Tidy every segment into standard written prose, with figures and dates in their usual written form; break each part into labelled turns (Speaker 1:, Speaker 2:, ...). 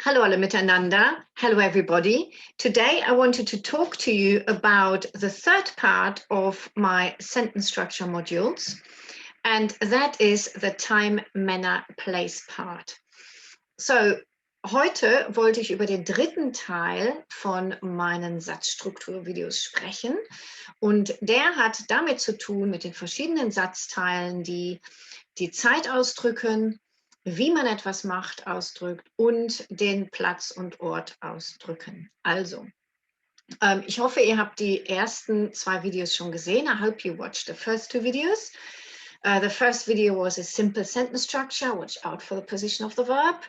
Speaker 1: Hallo alle miteinander. Hello everybody. Today I wanted to talk to you about the third part of my sentence structure modules, and that is the time, manner, place part. So, heute wollte ich über den dritten Teil von meinen Satzstrukturvideos sprechen, und der hat damit zu tun mit den verschiedenen Satzteilen, die die Zeit ausdrücken, wie man etwas macht, ausdrückt und den Platz und Ort ausdrücken. Also, ich hoffe, ihr habt die ersten zwei Videos schon gesehen. I hope you watched the first two videos. The first video was a simple sentence structure, watch out for the position of the verb.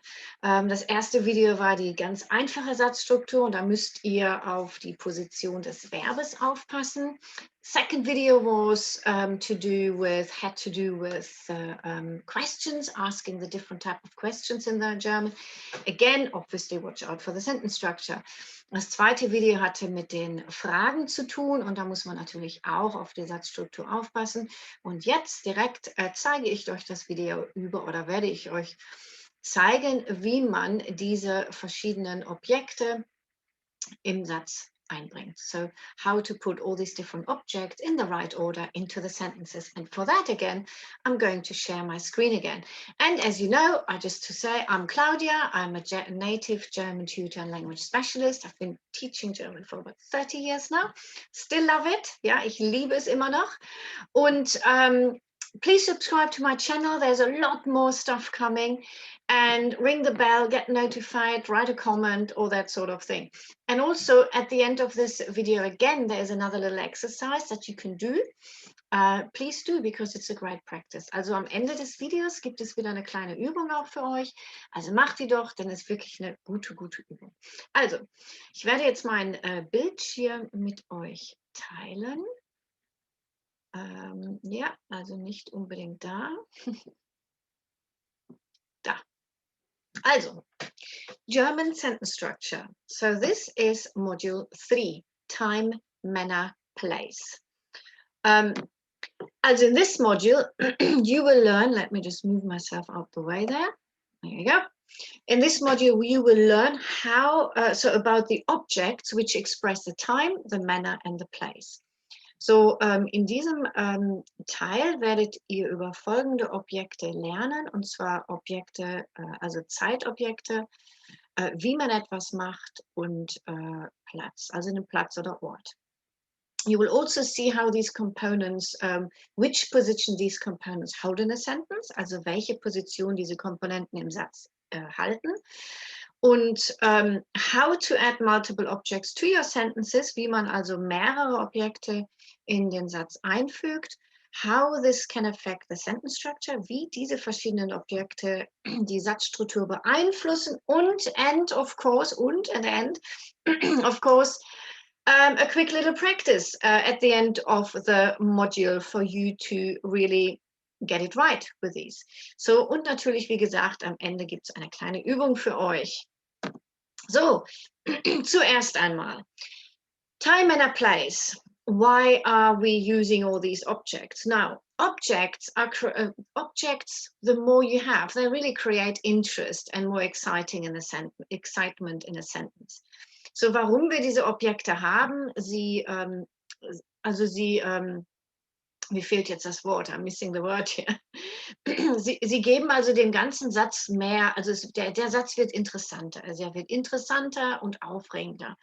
Speaker 1: Das erste Video war die ganz einfache Satzstruktur und da müsst ihr auf die Position des Verbes aufpassen. Second video was had to do with questions, asking the different type of questions in the German. Again, obviously watch out for the sentence structure. Das zweite Video hatte mit den Fragen zu tun und da muss man natürlich auch auf die Satzstruktur aufpassen. Und jetzt direkt zeige ich euch das Video oder werde ich euch zeigen, wie man diese verschiedenen Objekte im Satz einbringt. So, how to put all these different objects in the right order into the sentences. And for that, again, I'm going to share my screen again. And as you know, just to say, I'm Claudia. I'm a native German tutor and language specialist. I've been teaching German for about 30 years now. Still love it. Ja, ich liebe es immer noch. Und please subscribe to my channel. There's a lot more stuff coming. And ring the bell, get notified, write a comment, all that sort of thing. And also at the end of this video, again, there's another little exercise that you can do. Please do, because it's a great practice. Also am Ende des Videos gibt es wieder eine kleine Übung auch für euch. Also macht die doch, denn es ist wirklich eine gute Übung. Also, ich werde jetzt mein Bildschirm mit euch teilen. Ja, also nicht unbedingt da. Da. Also, German sentence structure. So this is module 3, time, manner, place. Also in this module, you will learn, let me just move myself out the way there. There you go. In this module, you will learn about the objects which express the time, the manner, and the place. So, in diesem Teil werdet ihr über folgende Objekte lernen, und zwar Objekte, also Zeitobjekte, wie man etwas macht und Platz, also einen Platz oder Ort. You will also see how these components, which position these components hold in a sentence, also welche Position diese Komponenten im Satz halten. Und how to add multiple objects to your sentences, wie man also mehrere Objekte in den Satz einfügt, how this can affect the sentence structure, wie diese verschiedenen Objekte die Satzstruktur beeinflussen und of course, a quick little practice at the end of the module for you to really get it right with these. So, und natürlich, wie gesagt, am Ende gibt es eine kleine Übung für euch. So, zuerst einmal, time, manner, place. Why are we using all these objects? Now, objects, the more you have, they really create interest and more excitement in a sentence. So, warum wir diese Objekte haben, mir fehlt jetzt das Wort, I'm missing the word here. Sie geben also dem ganzen Satz mehr, also der Satz wird interessanter, also er wird interessanter und aufregender.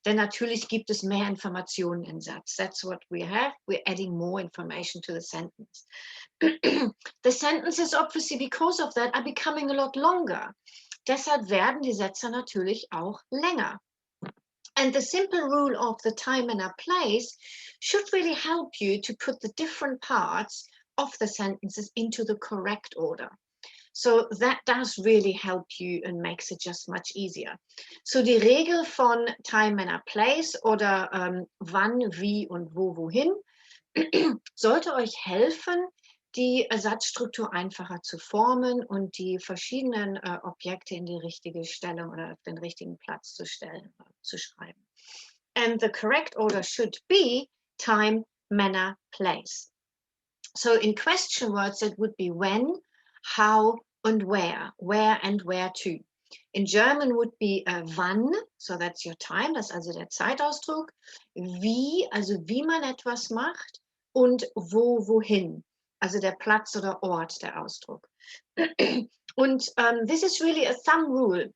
Speaker 1: Denn natürlich gibt es mehr Informationen im Satz. That's what we have. We're adding more information to the sentence. The sentences, obviously, because of that, are becoming a lot longer. Deshalb werden die Sätze natürlich auch länger. And the simple rule of the time and a place should really help you to put the different parts of the sentences into the correct order. So that does really help you and makes it just much easier. So die Regel von time and a place oder wann, wie und wo, wohin sollte euch helfen, die Satzstruktur einfacher zu formen und die verschiedenen Objekte in die richtige Stellung oder auf den richtigen Platz zu schreiben. And the correct order should be time, manner, place. So in question words, it would be when, how, and where and where to. In German would be wann, so that's your time, das ist also der Zeitausdruck. Wie, also wie man etwas macht. Und wo, wohin, also der Platz oder Ort, der Ausdruck. Und this is really a thumb rule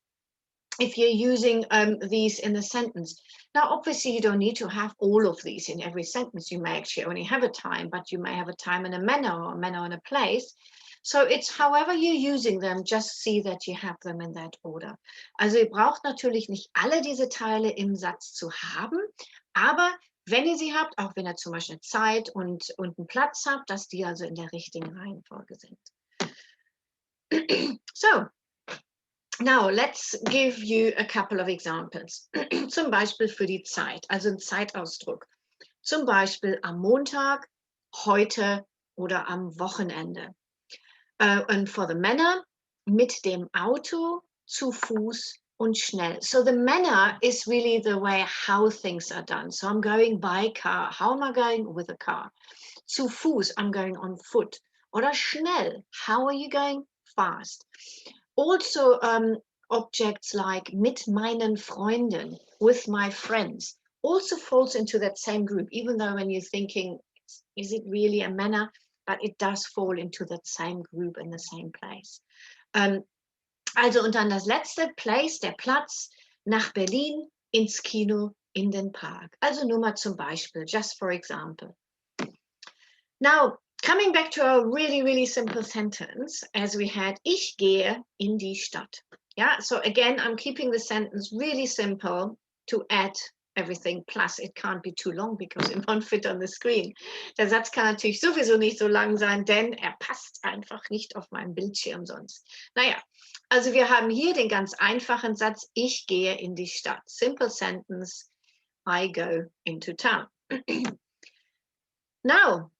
Speaker 1: if you're using these in a sentence. Now, obviously, you don't need to have all of these in every sentence. You may actually only have a time, but you may have a time and a manner, or a manner and a place. So it's however you're using them, just see that you have them in that order. Also ihr braucht natürlich nicht alle diese Teile im Satz zu haben, aber wenn ihr sie habt, auch wenn ihr zum Beispiel Zeit und einen Platz habt, dass die also in der richtigen Reihenfolge sind. So, now let's give you a couple of examples. Zum Beispiel für die Zeit, also ein Zeitausdruck. Zum Beispiel am Montag, heute oder am Wochenende. Und for the manner, mit dem Auto, zu Fuß und schnell. So the manner is really the way how things are done. So I'm going by car. How am I going? With a car. Zu Fuß, I'm going on foot. Oder schnell, how are you going? Fast. Also objects like mit meinen Freunden, with my friends, also falls into that same group, even though when you're thinking, is it really a manner? But it does fall into that same group in the same place. Also und dann das letzte, place, der Platz, nach Berlin, ins Kino, in den Park. Also nur mal zum Beispiel, just for example. Now, coming back to our really, really simple sentence, as we had, ich gehe in die Stadt. Yeah, so again, I'm keeping the sentence really simple to add everything, plus it can't be too long because it won't fit on the screen. Der Satz kann natürlich sowieso nicht so lang sein, denn er passt einfach nicht auf meinem Bildschirm sonst. Naja, also wir haben hier den ganz einfachen Satz, ich gehe in die Stadt. Simple sentence, I go into town. Now,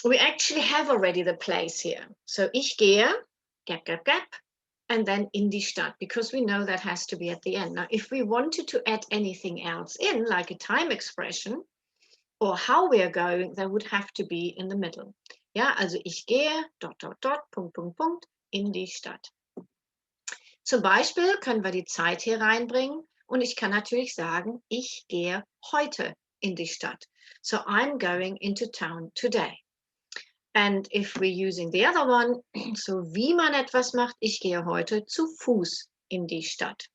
Speaker 1: we actually have already the place here. So ich gehe, gap, gap, gap, and then in die Stadt, because we know that has to be at the end. Now, if we wanted to add anything else in, like a time expression, or how we are going, that would have to be in the middle. Ja, also ich gehe, dot, dot, dot, Punkt, Punkt, Punkt, in die Stadt. Zum Beispiel können wir die Zeit hier reinbringen und ich kann natürlich sagen, ich gehe heute in die Stadt. So I'm going into town today. And if we're using the other one, so wie man etwas macht, ich gehe heute zu Fuß in die Stadt.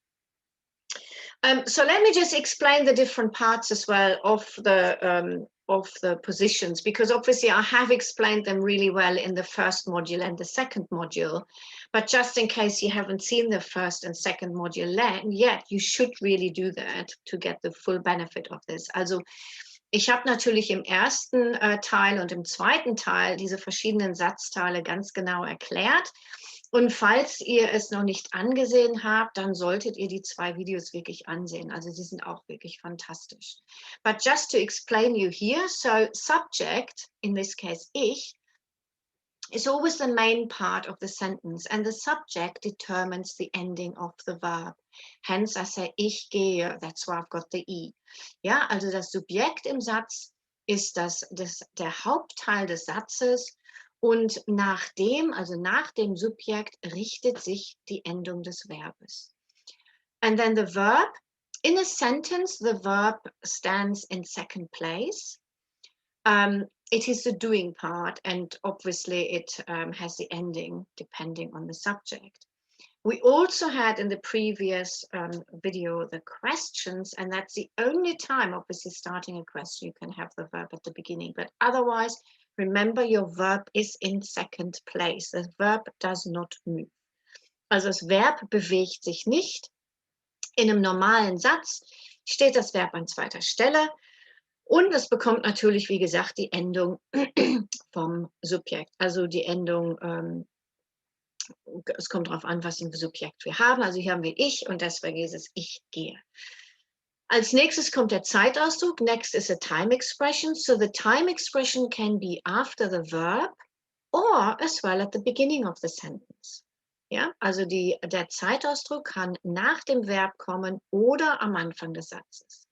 Speaker 1: So let me just explain the different parts as well of the positions, because obviously I have explained them really well in the first module and the second module, but just in case you haven't seen the first and second module yet, you should really do that to get the full benefit of this. Also ich habe natürlich im ersten Teil und im zweiten Teil diese verschiedenen Satzteile ganz genau erklärt. Und falls ihr es noch nicht angesehen habt, dann solltet ihr die 2 Videos wirklich ansehen. Also sie sind auch wirklich fantastisch. But just to explain you here, so subject, in this case ich, is always the main part of the sentence, and the subject determines the ending of the verb. Hence I say ich gehe, that's why I've got the I. Ja, also das Subjekt im Satz ist der Hauptteil des Satzes und nach dem Subjekt richtet sich die Endung des Verbes. And then the verb, in a sentence, the verb stands in second place. It is the doing part, and obviously it has the ending depending on the subject. We also had in the previous video the questions, and that's the only time, obviously starting a question, you can have the verb at the beginning, but otherwise, remember your verb is in second place. The verb does not move. Also das Verb bewegt sich nicht. In einem normalen Satz steht das Verb an zweiter Stelle. Und es bekommt natürlich, wie gesagt, die Endung vom Subjekt. Also die Endung, es kommt darauf an, was für ein Subjekt wir haben. Also hier haben wir ich und deswegen ist es ich gehe. Als nächstes kommt der Zeitausdruck. Next is a time expression. So the time expression can be after the verb or as well at the beginning of the sentence. Ja, also der Zeitausdruck kann nach dem Verb kommen oder am Anfang des Satzes.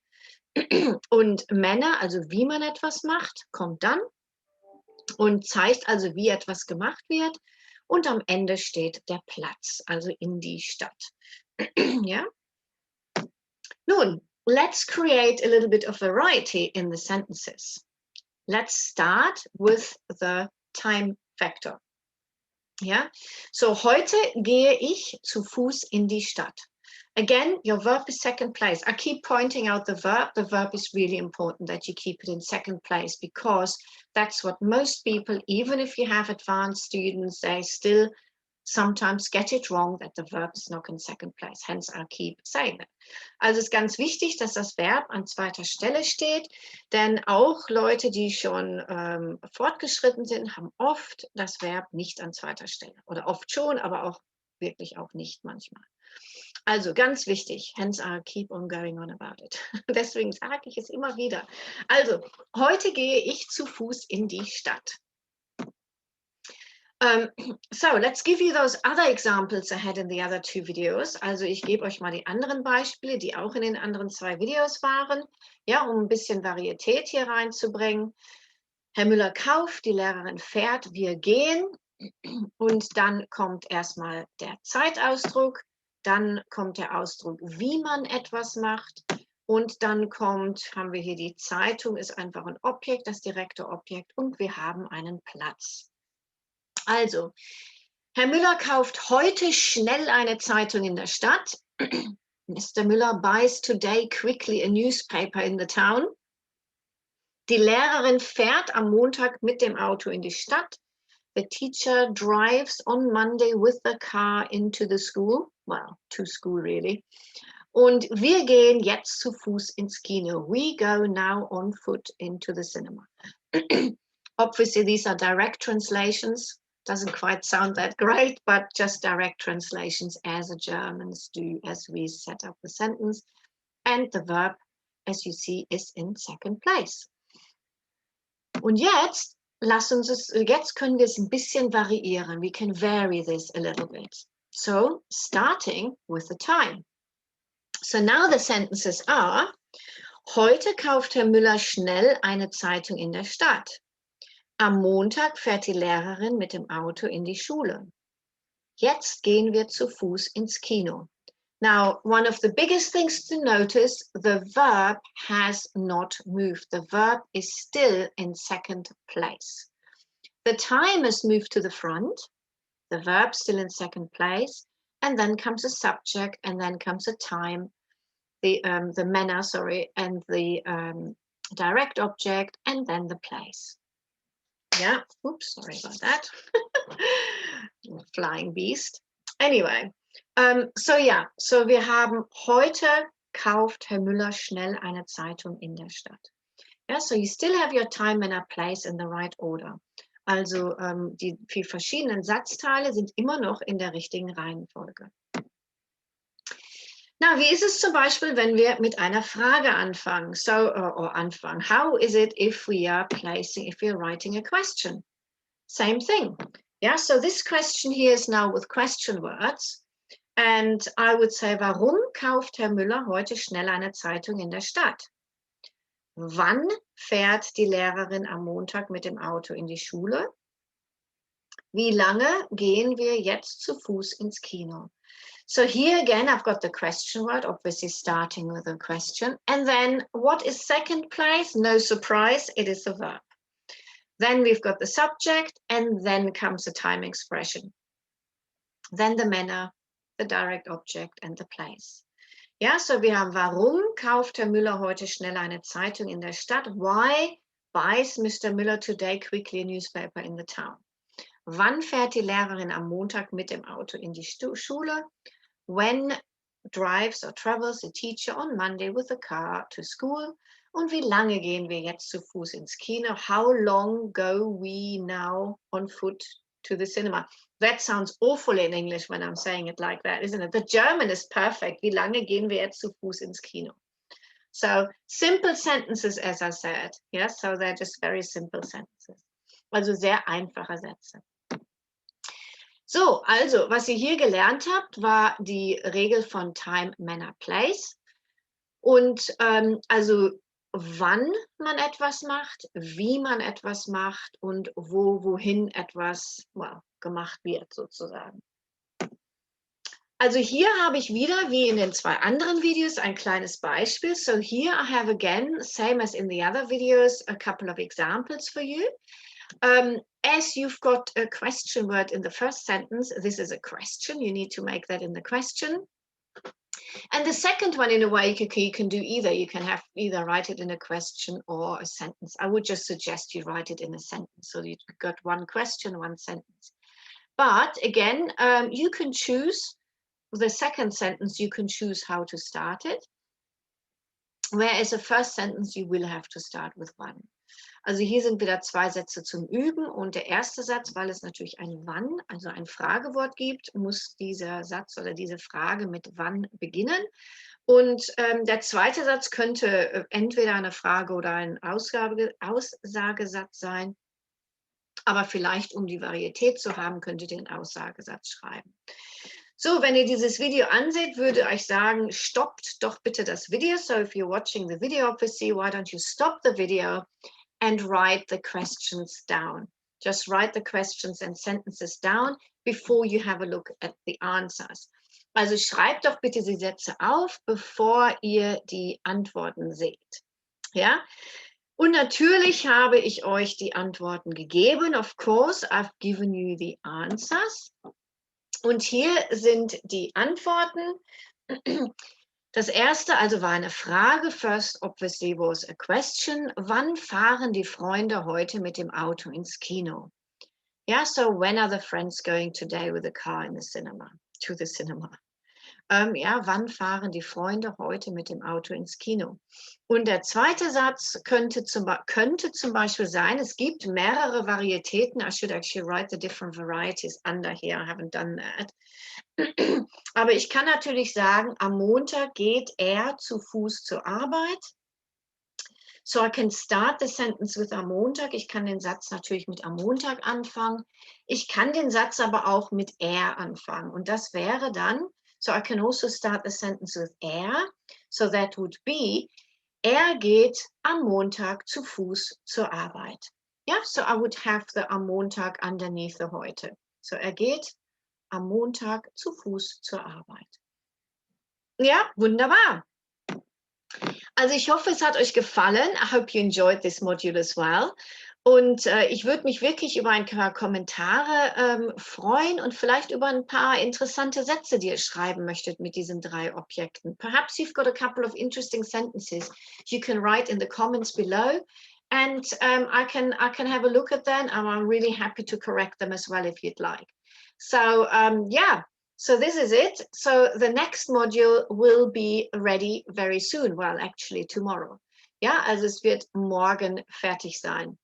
Speaker 1: Und Manner, also wie man etwas macht, kommt dann und zeigt also, wie etwas gemacht wird. und am Ende steht der Platz, also in die Stadt. Ja? Nun, let's create a little bit of variety in the sentences. Let's start with the time factor. Ja, so heute gehe ich zu Fuß in die Stadt. Again, your verb is second place. I keep pointing out the verb. The verb is really important that you keep it in second place because that's what most people, even if you have advanced students, they still sometimes get it wrong that the verb is not in second place. Hence, I'll keep saying that. Also es ist ganz wichtig, dass das Verb an zweiter Stelle steht, denn auch Leute, die schon fortgeschritten sind, haben oft das Verb nicht an zweiter Stelle. Oder oft schon, aber auch wirklich auch nicht manchmal. Also ganz wichtig, hence I'll keep on going on about it. Deswegen sage ich es immer wieder. Also, heute gehe ich zu Fuß in die Stadt. So, let's give you those other examples I had in the other two videos. Also ich gebe euch mal die anderen Beispiele, die auch in den anderen zwei Videos waren, ja, um ein bisschen Varietät hier reinzubringen. Herr Müller kauft, die Lehrerin fährt, wir gehen. Und dann kommt erstmal der Zeitausdruck, dann kommt der Ausdruck, wie man etwas macht. Und dann haben wir hier die Zeitung, ist einfach ein Objekt, das direkte Objekt. Und wir haben einen Platz. Also, Herr Müller kauft heute schnell eine Zeitung in der Stadt. Mr. Müller buys today quickly a newspaper in the town. Die Lehrerin fährt am Montag mit dem Auto in die Stadt. The teacher drives on Monday with the car into the school. Well, to school really. Und wir gehen jetzt zu Fuß ins Kino. We go now on foot into the cinema. Obviously, these are direct translations. Doesn't quite sound that great, but just direct translations as the Germans do as we set up the sentence. And the verb, as you see, is in second place. Und jetzt, jetzt können wir es ein bisschen variieren. We can vary this a little bit. So, starting with the time. So now the sentences are, heute kauft Herr Müller schnell eine Zeitung in der Stadt. Am Montag fährt die Lehrerin mit dem Auto in die Schule. Jetzt gehen wir zu Fuß ins Kino. Now, one of the biggest things to notice, the verb has not moved. The verb is still in second place. The time has moved to the front, the verb still in second place, and then comes a subject, and then comes a time, the manner, and the direct object, and then the place. Yeah, oops, sorry about that. Flying beast. Anyway, so wir haben heute kauft Herr Müller schnell eine Zeitung in der Stadt. Yeah, so you still have your time, manner, place in the right order. Also die vier verschiedenen Satzteile sind immer noch in der richtigen Reihenfolge. Na, wie ist es zum Beispiel, wenn wir mit einer Frage anfangen? How is it if we are writing a question? Same thing. Yeah, so this question here is now with question words. And I would say, warum kauft Herr Müller heute schnell eine Zeitung in der Stadt? Wann fährt die Lehrerin am Montag mit dem Auto in die Schule? Wie lange gehen wir jetzt zu Fuß ins Kino? So here again, I've got the question word, obviously starting with a question. And then what is second place? No surprise, it is a verb. Then we've got the subject, and then comes the time expression. Then the manner, the direct object, and the place. Ja, so wir haben, warum kauft Herr Müller heute schnell eine Zeitung in der Stadt? Why buys Mr. Müller today quickly a newspaper in the town? Wann fährt die Lehrerin am Montag mit dem Auto in die Schule? When drives or travels the teacher on Monday with a car to school? Und wie lange gehen wir jetzt zu Fuß ins Kino? How long go we now on foot to the cinema? That sounds awful in English when I'm saying it like that, isn't it? The German is perfect. Wie lange gehen wir jetzt zu Fuß ins Kino? So simple sentences, as I said. Yes, so they're just very simple sentences. Also sehr einfache Sätze. So, also, was ihr hier gelernt habt, war die Regel von Time, Manner, Place. Und also wann man etwas macht, wie man etwas macht und wohin etwas gemacht wird sozusagen. Also hier habe ich wieder, wie in den 2 anderen Videos, ein kleines Beispiel. So here I have again, same as in the other videos, a couple of examples for you. As you've got a question word in the first sentence, this is a question. You need to make that in the question. And the second one, in a way, you can do either. You can have either write it in a question or a sentence. I would just suggest you write it in a sentence. So you've got one question, one sentence. But again, you can choose the second sentence, you can choose how to start it. Whereas the first sentence, you will have to start with one. Also hier sind wieder 2 Sätze zum Üben und der erste Satz, weil es natürlich ein wann, also ein Fragewort gibt, muss dieser Satz oder diese Frage mit wann beginnen. Und der zweite Satz könnte entweder eine Frage oder ein Aussagesatz sein. Aber vielleicht, um die Varietät zu haben, könnt ihr den Aussagesatz schreiben. So, wenn ihr dieses Video anseht, würde ich sagen, stoppt doch bitte das Video. So if you're watching the video, obviously, why don't you stop the video and write the questions down? Just write the questions and sentences down before you have a look at the answers. Also schreibt doch bitte die Sätze auf, bevor ihr die Antworten seht. Ja? Und natürlich habe ich euch die Antworten gegeben. Of course, I've given you the answers. Und hier sind die Antworten. Das erste also war eine Frage. First, obviously, was a question. Wann fahren die Freunde heute mit dem Auto ins Kino? Yeah, so when are the friends going today with the car in the cinema? To the cinema. Ja, wann fahren die Freunde heute mit dem Auto ins Kino? Und der zweite Satz könnte zum Beispiel sein, es gibt mehrere Varietäten. I should actually write the different varieties under here. I haven't done that. Aber ich kann natürlich sagen, am Montag geht er zu Fuß zur Arbeit. So I can start the sentence with am Montag. Ich kann den Satz natürlich mit am Montag anfangen. Ich kann den Satz aber auch mit er anfangen. Und das wäre dann, so I can also start the sentence with er. So that would be, er geht am Montag zu Fuß zur Arbeit. Yeah, so I would have the am Montag underneath the heute. So er geht am Montag zu Fuß zur Arbeit. Ja, wunderbar. Also ich hoffe, es hat euch gefallen. I hope you enjoyed this module as well. Und ich würde mich wirklich über ein paar Kommentare freuen und vielleicht über ein paar interessante Sätze, die ihr schreiben möchtet mit diesen 3 Objekten. Perhaps you've got a couple of interesting sentences you can write in the comments below, and I can have a look at them, and I'm really happy to correct them as well if you'd like. So yeah. So this is it. So the next module will be ready very soon. Well, actually tomorrow. Ja, also es wird morgen fertig sein.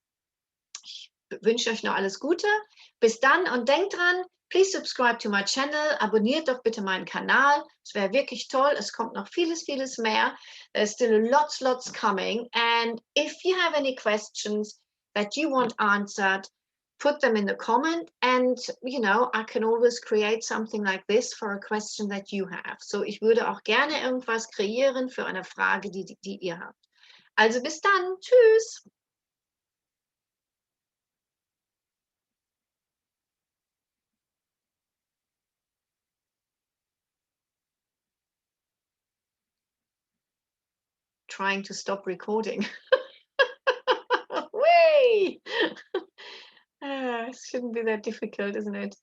Speaker 1: Ich wünsche euch noch alles Gute. Bis dann und denkt dran, please subscribe to my channel. Abonniert doch bitte meinen Kanal. Es wäre wirklich toll. Es kommt noch vieles, vieles mehr. There's still lots coming. And if you have any questions that you want answered, put them in the comment, and you know, I can always create something like this for a question that you have. So ich würde auch gerne irgendwas kreieren für eine Frage, die ihr habt. Also bis dann, tschüss. Trying to stop recording. Way! It shouldn't be that difficult, isn't it?